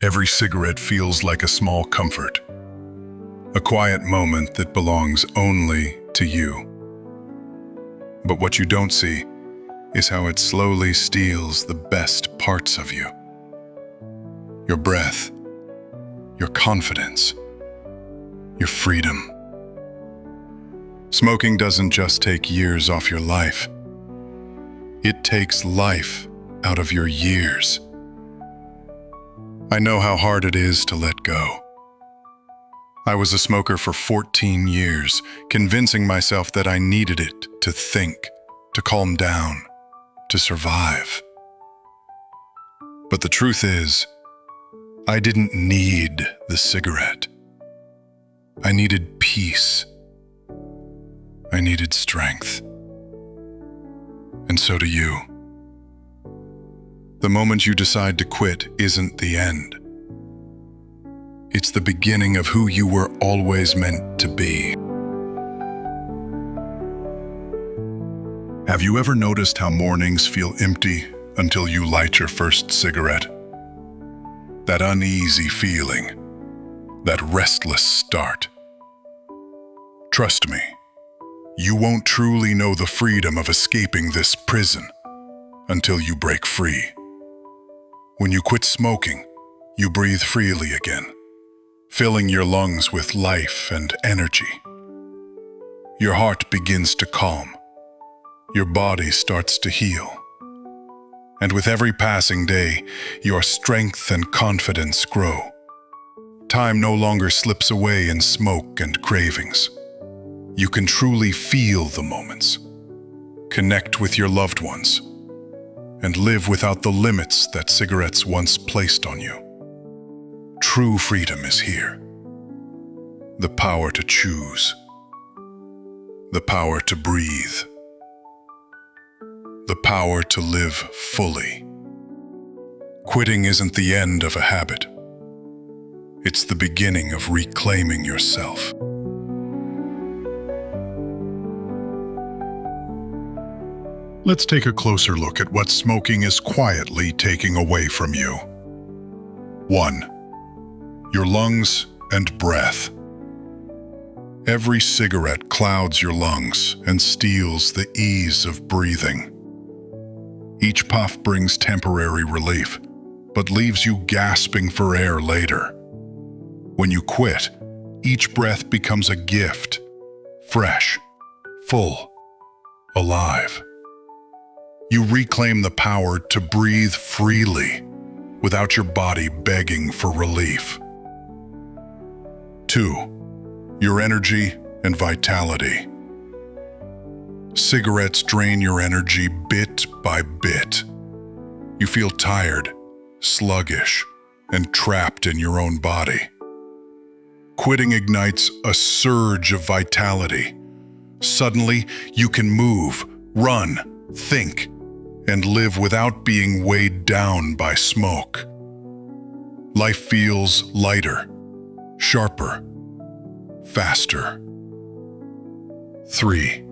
Every cigarette feels like a small comfort, a quiet moment that belongs only to you. But what you don't see is how it slowly steals the best parts of you. Your breath, your confidence, your freedom. Smoking doesn't just take years off your life. It takes life out of your years. I know how hard it is to let go. I was a smoker for 14 years, convincing myself that I needed it to think, to calm down, to survive. But the truth is, I didn't need the cigarette. I needed peace. I needed strength. And so do you. The moment you decide to quit isn't the end. It's the beginning of who you were always meant to be. Have you ever noticed how mornings feel empty until you light your first cigarette? That uneasy feeling, that restless start. Trust me, you won't truly know the freedom of escaping this prison until you break free. When you quit smoking, you breathe freely again, filling your lungs with life and energy. Your heart begins to calm. Your body starts to heal. And with every passing day, your strength and confidence grow. Time no longer slips away in smoke and cravings. You can truly feel the moments, connect with your loved ones, and live without the limits that cigarettes once placed on you. True freedom is here. The power to choose. The power to breathe. The power to live fully. Quitting isn't the end of a habit. It's the beginning of reclaiming yourself. Let's take a closer look at what smoking is quietly taking away from you. 1. Your lungs and breath. Every cigarette clouds your lungs and steals the ease of breathing. Each puff brings temporary relief, but leaves you gasping for air later. When you quit, each breath becomes a gift, fresh, full, alive. You reclaim the power to breathe freely without your body begging for relief. 2. Your energy and vitality. Cigarettes drain your energy bit by bit. You feel tired, sluggish, and trapped in your own body. Quitting ignites a surge of vitality. Suddenly, you can move, run, think, and live without being weighed down by smoke. Life feels lighter, sharper, faster. 3.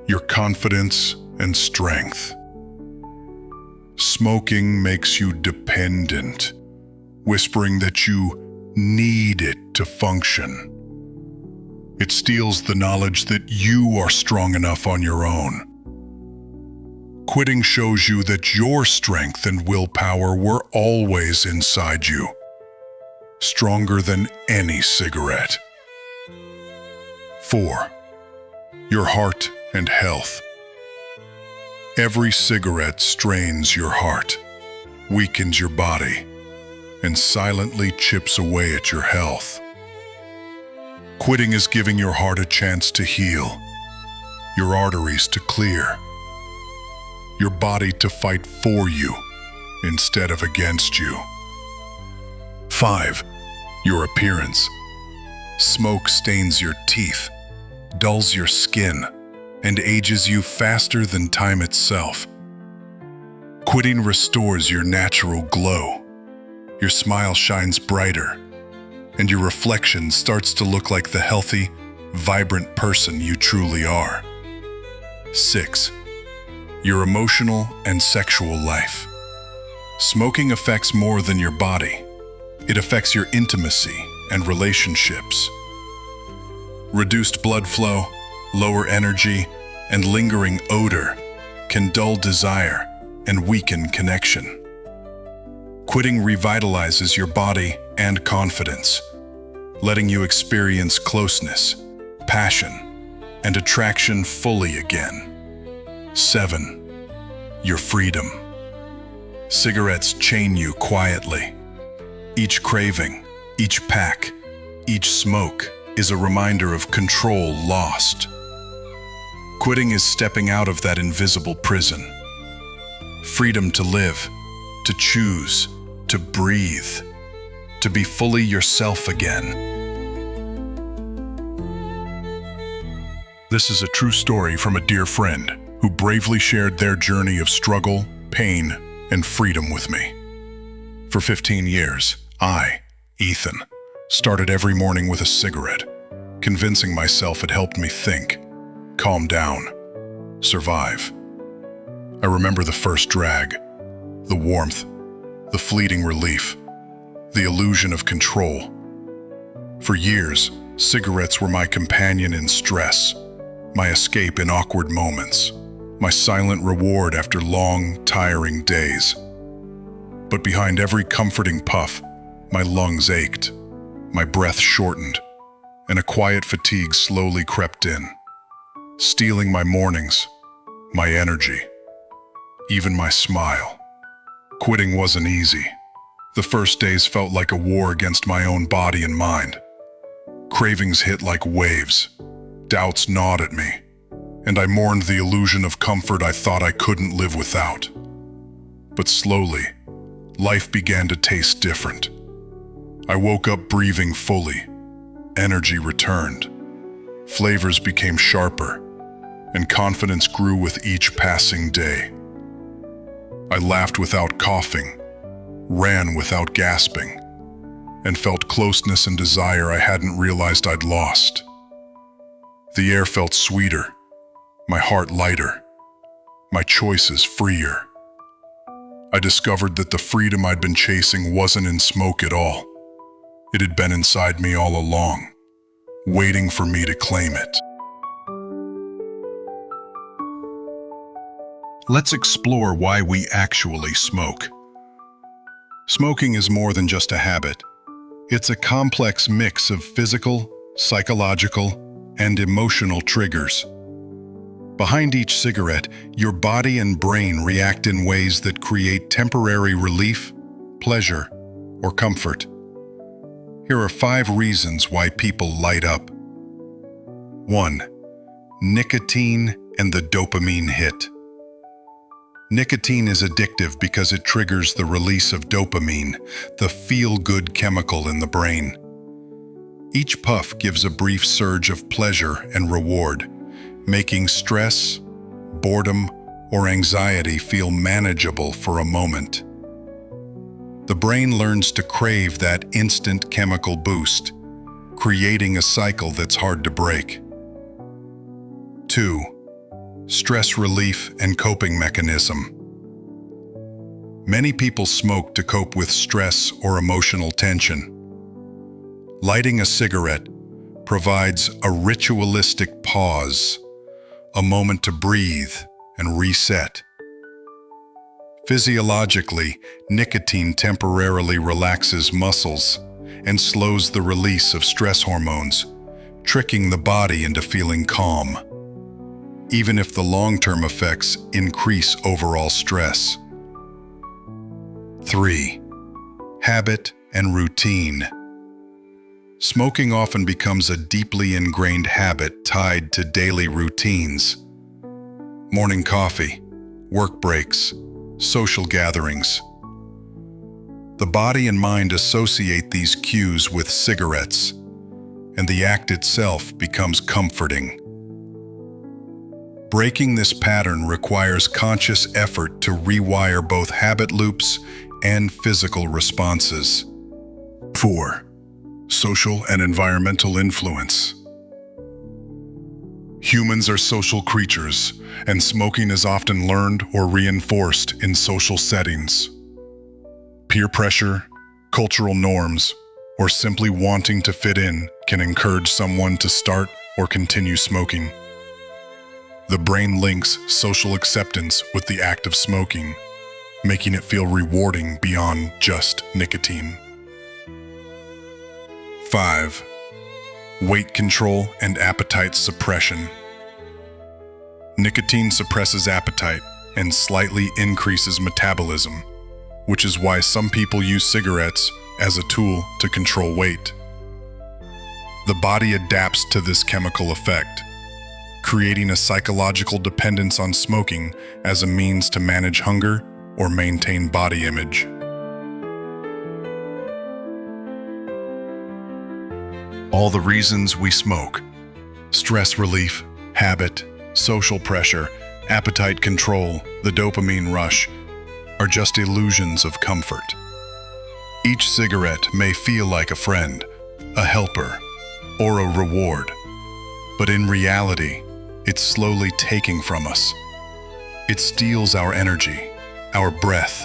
Your confidence and strength. Smoking makes you dependent, whispering that you need it to function. It steals the knowledge that you are strong enough on your own. Quitting shows you that your strength and willpower were always inside you, stronger than any cigarette. 4. Your heart and health. Every cigarette strains your heart, weakens your body, and silently chips away at your health. Quitting is giving your heart a chance to heal, your arteries to clear, your body to fight for you instead of against you. 5. Your appearance. Smoke stains your teeth, dulls your skin, and ages you faster than time itself. Quitting restores your natural glow. Your smile shines brighter, and your reflection starts to look like the healthy, vibrant person you truly are. 6. Your emotional and sexual life. Smoking affects more than your body. It affects your intimacy and relationships. Reduced blood flow, lower energy, and lingering odor can dull desire and weaken connection. Quitting revitalizes your body and confidence, letting you experience closeness, passion, and attraction fully again. 7. Your freedom. Cigarettes chain you quietly. Each craving, each pack, each smoke is a reminder of control lost. Quitting is stepping out of that invisible prison. Freedom to live, to choose, to breathe, to be fully yourself again. This is a true story from a dear friend who bravely shared their journey of struggle, pain, and freedom with me. For 15 years, I, Ethan, started every morning with a cigarette, convincing myself it helped me think, calm down, survive. I remember the first drag, the warmth, the fleeting relief, the illusion of control. For years, cigarettes were my companion in stress, my escape in awkward moments, my silent reward after long, tiring days. But behind every comforting puff, my lungs ached, my breath shortened, and a quiet fatigue slowly crept in, stealing my mornings, my energy, even my smile. Quitting wasn't easy. The first days felt like a war against my own body and mind. Cravings hit like waves, doubts gnawed at me, and I mourned the illusion of comfort I thought I couldn't live without. But slowly, life began to taste different. I woke up breathing fully. Energy returned. Flavors became sharper, and confidence grew with each passing day. I laughed without coughing, ran without gasping, and felt closeness and desire I hadn't realized I'd lost. The air felt sweeter, my heart lighter, my choices freer. I discovered that the freedom I'd been chasing wasn't in smoke at all. It had been inside me all along, waiting for me to claim it. Let's explore why we actually smoke. Smoking is more than just a habit. It's a complex mix of physical, psychological, and emotional triggers. Behind each cigarette, your body and brain react in ways that create temporary relief, pleasure, or comfort. Here are 5 reasons why people light up. 1. Nicotine and the dopamine hit. Nicotine is addictive because it triggers the release of dopamine, the feel-good chemical in the brain. Each puff gives a brief surge of pleasure and reward, making stress, boredom, or anxiety feel manageable for a moment. The brain learns to crave that instant chemical boost, creating a cycle that's hard to break. 2. Stress relief and coping mechanism. Many people smoke to cope with stress or emotional tension. Lighting a cigarette provides a ritualistic pause, a moment to breathe and reset. Physiologically, nicotine temporarily relaxes muscles and slows the release of stress hormones, tricking the body into feeling calm, even if the long-term effects increase overall stress. 3. Habit and routine. Smoking often becomes a deeply ingrained habit tied to daily routines. Morning coffee, work breaks, social gatherings. The body and mind associate these cues with cigarettes, and the act itself becomes comforting. Breaking this pattern requires conscious effort to rewire both habit loops and physical responses. 4. Social and environmental influence. Humans are social creatures, and smoking is often learned or reinforced in social settings. Peer pressure, Cultural norms, or simply wanting to fit in, can encourage someone to start or continue smoking. The brain links social acceptance with the act of smoking, making it feel rewarding beyond just nicotine. 5. Weight control and appetite suppression. Nicotine suppresses appetite and slightly increases metabolism, which is why some people use cigarettes as a tool to control weight. The body adapts to this chemical effect, creating a psychological dependence on smoking as a means to manage hunger or maintain body image. All the reasons we smoke: stress relief, habit, social pressure, appetite control, the dopamine rush, are just illusions of comfort. Each cigarette may feel like a friend, a helper, or a reward, but in reality, it's slowly taking from us. It steals our energy, our breath,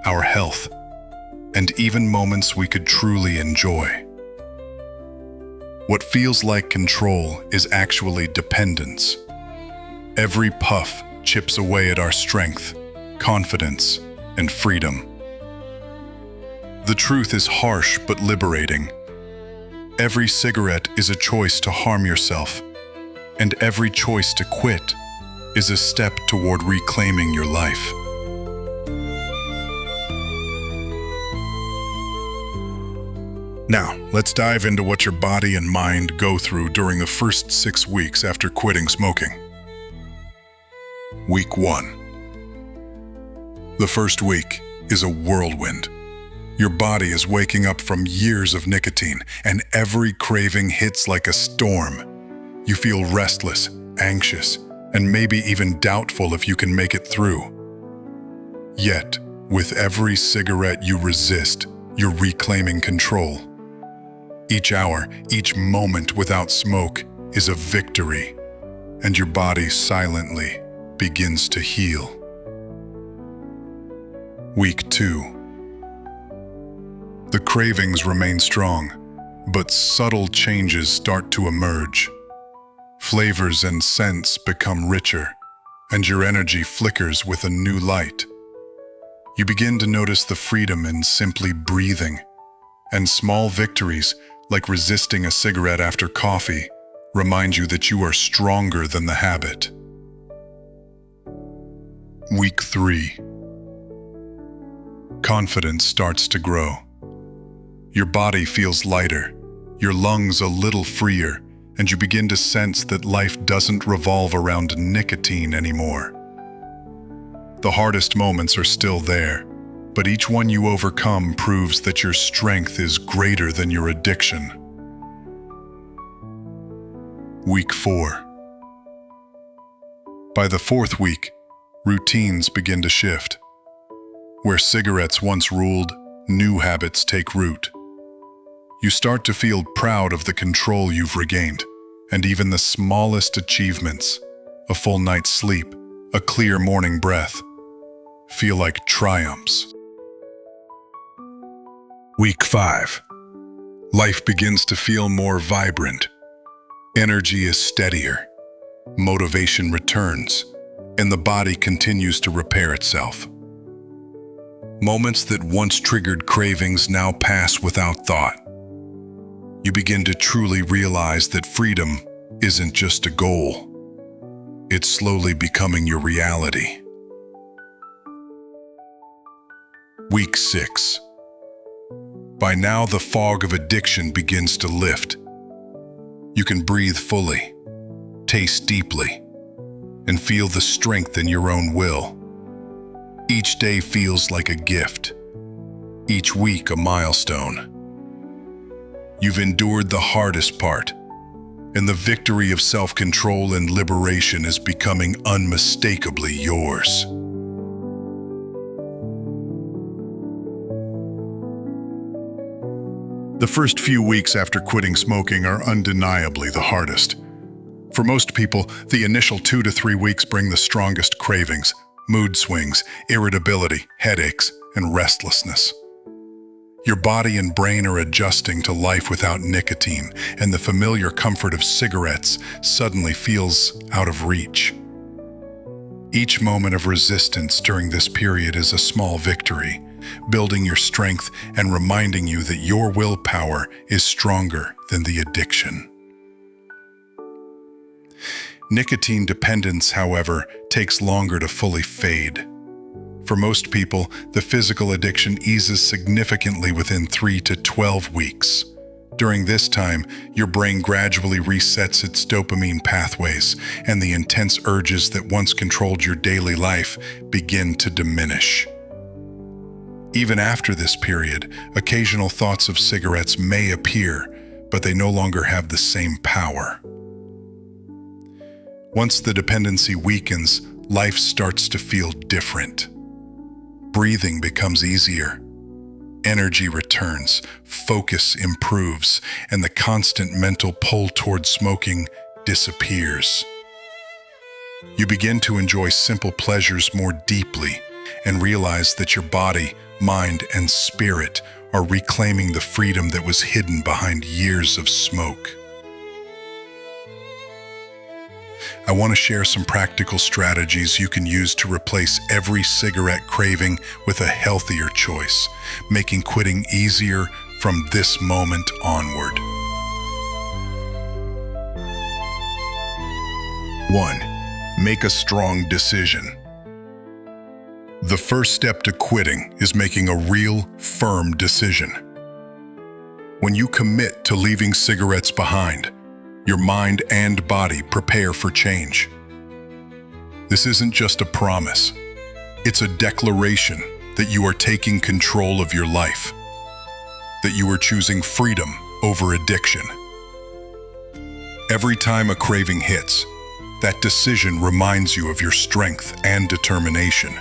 our health, and even moments we could truly enjoy. What feels like control is actually dependence. Every puff chips away at our strength, confidence, and freedom. The truth is harsh but liberating. Every cigarette is a choice to harm yourself, and every choice to quit is a step toward reclaiming your life. Now, let's dive into what your body and mind go through during the first 6 weeks after quitting smoking. Week 1. The first week is a whirlwind. Your body is waking up from years of nicotine, and every craving hits like a storm. You feel restless, anxious, and maybe even doubtful if you can make it through. Yet, with every cigarette you resist, you're reclaiming control. Each hour, each moment without smoke is a victory, and your body silently begins to heal. Week 2. The cravings remain strong, but subtle changes start to emerge. Flavors and scents become richer, and your energy flickers with a new light. You begin to notice the freedom in simply breathing, and small victories, like resisting a cigarette after coffee, remind you that you are stronger than the habit. Week 3. Confidence starts to grow. Your body feels lighter, your lungs a little freer, and you begin to sense that life doesn't revolve around nicotine anymore. The hardest moments are still there, but each one you overcome proves that your strength is greater than your addiction. Week 4. By the 4th week, routines begin to shift. Where cigarettes once ruled, new habits take root. You start to feel proud of the control you've regained, and even the smallest achievements, a full night's sleep, a clear morning breath, feel like triumphs. Week 5. Life begins to feel more vibrant. Energy is steadier. Motivation returns, and the body continues to repair itself. Moments that once triggered cravings now pass without thought. You begin to truly realize that freedom isn't just a goal. It's slowly becoming your reality. Week 6. By now, the fog of addiction begins to lift. You can breathe fully, taste deeply, and feel the strength in your own will. Each day feels like a gift, each week a milestone. You've endured the hardest part, and the victory of self-control and liberation is becoming unmistakably yours. The first few weeks after quitting smoking are undeniably the hardest. For most people, the initial 2 to 3 weeks bring the strongest cravings, mood swings, irritability, headaches, and restlessness. Your body and brain are adjusting to life without nicotine, and the familiar comfort of cigarettes suddenly feels out of reach. Each moment of resistance during this period is a small victory, building your strength and reminding you that your willpower is stronger than the addiction. Nicotine dependence, however, takes longer to fully fade. For most people, the physical addiction eases significantly within 3 to 12 weeks. During this time, your brain gradually resets its dopamine pathways, and the intense urges that once controlled your daily life begin to diminish. Even after this period, occasional thoughts of cigarettes may appear, but they no longer have the same power. Once the dependency weakens, life starts to feel different. Breathing becomes easier. Energy returns, focus improves, and the constant mental pull toward smoking disappears. You begin to enjoy simple pleasures more deeply and realize that your body, mind, and spirit are reclaiming the freedom that was hidden behind years of smoke. I want to share some practical strategies you can use to replace every cigarette craving with a healthier choice, making quitting easier from this moment onward. 1. Make a strong decision. The first step to quitting is making a real, firm decision. When you commit to leaving cigarettes behind, your mind and body prepare for change. This isn't just a promise. It's a declaration that you are taking control of your life, that you are choosing freedom over addiction. Every time a craving hits, that decision reminds you of your strength and determination.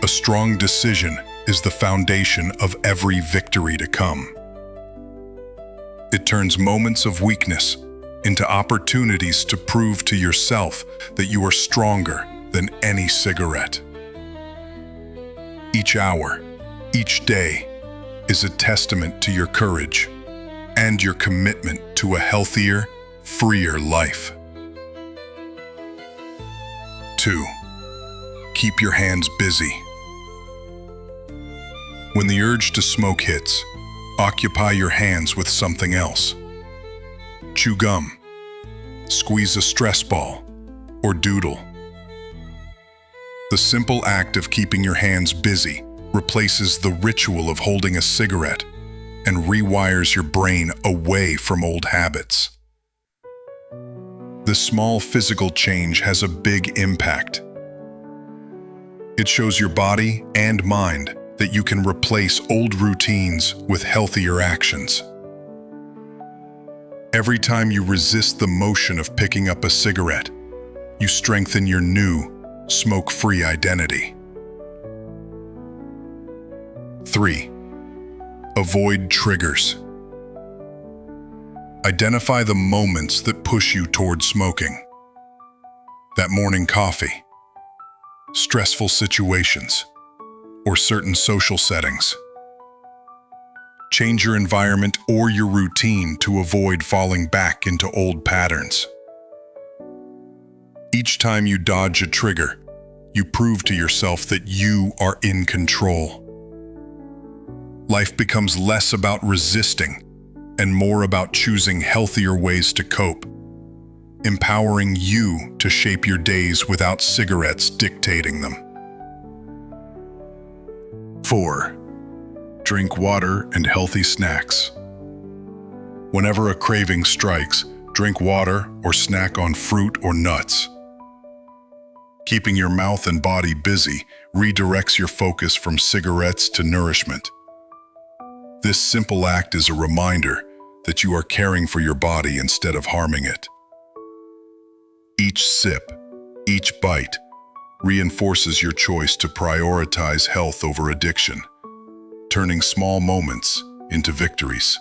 A strong decision is the foundation of every victory to come. It turns moments of weakness into opportunities to prove to yourself that you are stronger than any cigarette. Each hour, each day, is a testament to your courage and your commitment to a healthier, freer life. 2. Keep your hands busy. When the urge to smoke hits, occupy your hands with something else. Chew gum, squeeze a stress ball, or doodle. The simple act of keeping your hands busy replaces the ritual of holding a cigarette and rewires your brain away from old habits. This small physical change has a big impact. It shows your body and mind that you can replace old routines with healthier actions. Every time you resist the motion of picking up a cigarette, you strengthen your new, smoke-free identity. 3. Avoid triggers. Identify the moments that push you toward smoking. That morning coffee, stressful situations, or certain social settings. Change your environment or your routine to avoid falling back into old patterns. Each time you dodge a trigger, you prove to yourself that you are in control. Life becomes less about resisting and more about choosing healthier ways to cope, empowering you to shape your days without cigarettes dictating them. 4. Drink water and healthy snacks. Whenever a craving strikes, drink water or snack on fruit or nuts. Keeping your mouth and body busy redirects your focus from cigarettes to nourishment. This simple act is a reminder that you are caring for your body instead of harming it. Each sip, each bite, reinforces your choice to prioritize health over addiction, turning small moments into victories.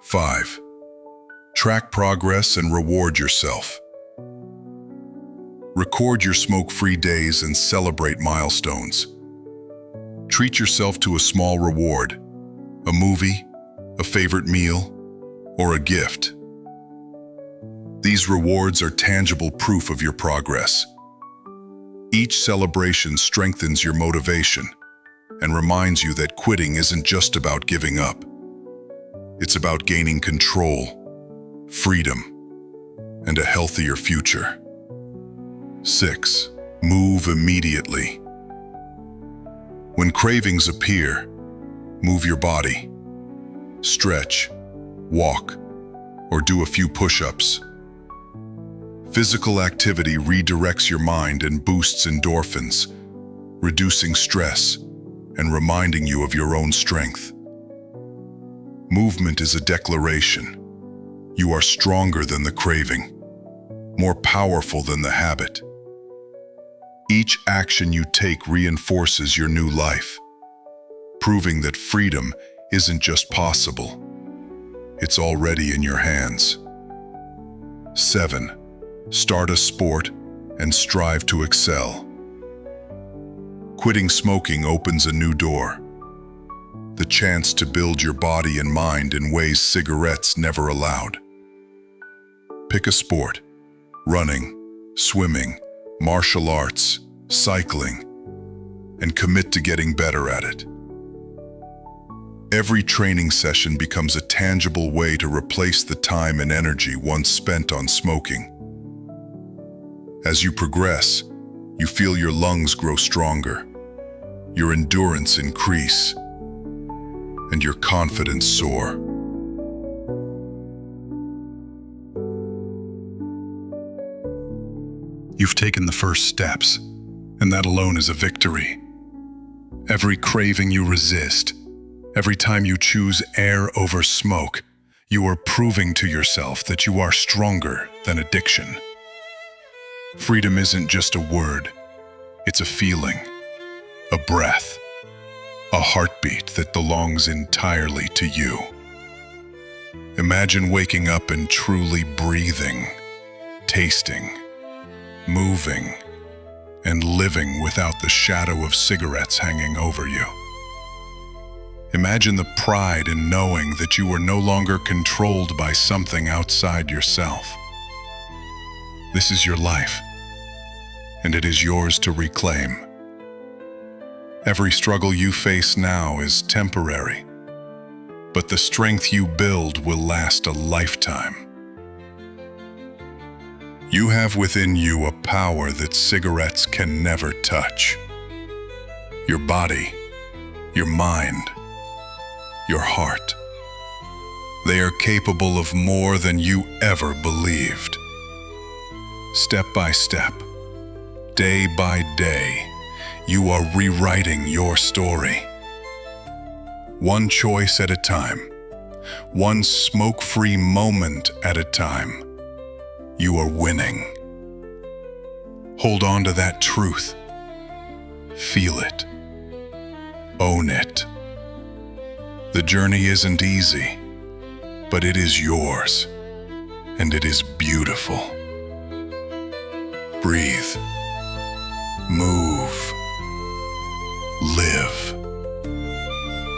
5. Track progress and reward yourself. Record your smoke-free days and celebrate milestones. Treat yourself to a small reward, a movie, a favorite meal, or a gift. These rewards are tangible proof of your progress. Each celebration strengthens your motivation and reminds you that quitting isn't just about giving up. It's about gaining control, freedom, and a healthier future. 6. Move immediately. When cravings appear, move your body. Stretch, walk, or do a few push-ups. Physical activity redirects your mind and boosts endorphins, reducing stress and reminding you of your own strength. Movement is a declaration. You are stronger than the craving, more powerful than the habit. Each action you take reinforces your new life, proving that freedom isn't just possible, it's already in your hands. 7. Start a sport and strive to excel. Quitting smoking opens a new door, the chance to build your body and mind in ways cigarettes never allowed. Pick a sport: running, swimming, martial arts, cycling, and commit to getting better at it. Every training session becomes a tangible way to replace the time and energy once spent on smoking. As you progress, you feel your lungs grow stronger, your endurance increase, and your confidence soar. You've taken the first steps, and that alone is a victory. Every craving you resist, every time you choose air over smoke, you are proving to yourself that you are stronger than addiction. Freedom isn't just a word, it's a feeling, a breath, a heartbeat that belongs entirely to you. Imagine waking up and truly breathing, tasting, moving, and living without the shadow of cigarettes hanging over you. Imagine the pride in knowing that you are no longer controlled by something outside yourself. This is your life, and it is yours to reclaim. Every struggle you face now is temporary, but the strength you build will last a lifetime. You have within you a power that cigarettes can never touch. Your body, your mind, your heart. They are capable of more than you ever believed. Step by step, day by day, you are rewriting your story. One choice at a time, one smoke-free moment at a time. You are winning. Hold on to that truth. Feel it. Own it. The journey isn't easy, but it is yours, and it is beautiful. Breathe. Move. Live.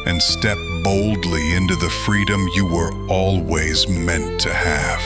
And step boldly into the freedom you were always meant to have.